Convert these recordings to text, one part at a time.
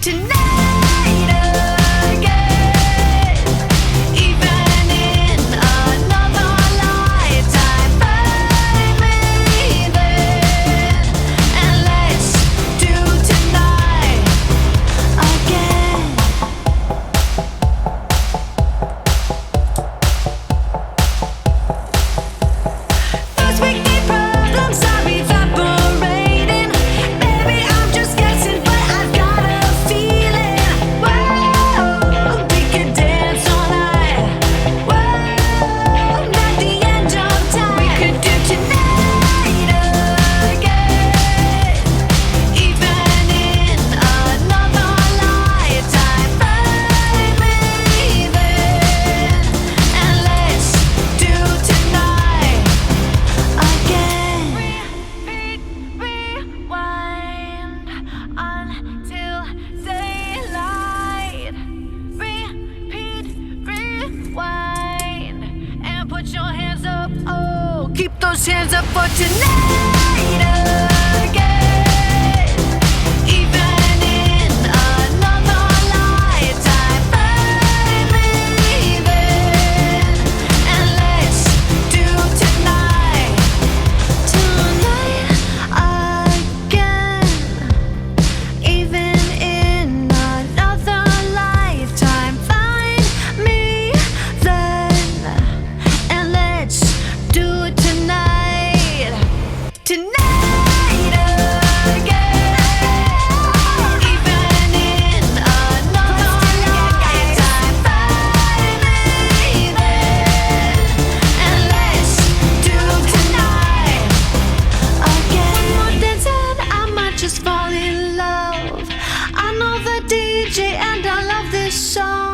tonight again. Even in another lifetime, find me then, and let's do tonight again. Those wicked problems are evaporating. Maybe I'm just guessing, but I've got a feeling. Whoa, we could dance all night. Whoa, not the end of time. We could do tonight again. Even in another lifetime, find me then, and let's do tonight again. Rewind until daylight. Repeat, rewind, and put your hands up. Oh, keep those hands up for tonight again. Even in another lifetime, find me then, and let's do tonight again. Even in another lifetime, find me then, and let's do it tonight again. Even in another lifetime, find me then, and let's do tonight again. One more dance and I might just fall in love. I know the DJ and I love this song.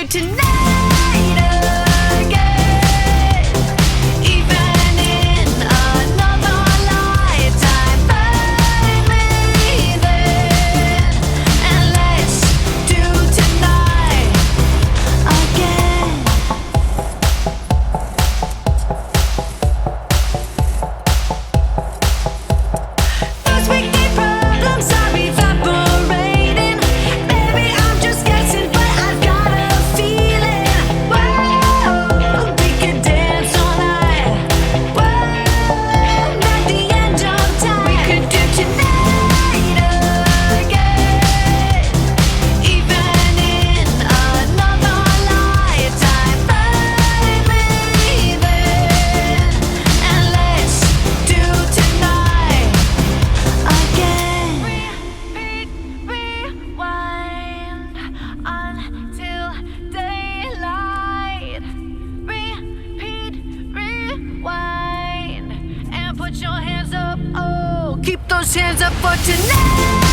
tonight again. Even in another lifetime, find me there. And let's do tonight again. First weekday problems are evaporating. Maybe I'm just guessing, but I've got a feeling. Whoa, we could dance all night. Whoa, at the end of time, we could do tonight again. Even in another lifetime, find me there. And let's do tonight again. Repeat, rewind until daylight. Repeat, rewind and put your hands up. Oh, keep those hands up for tonight.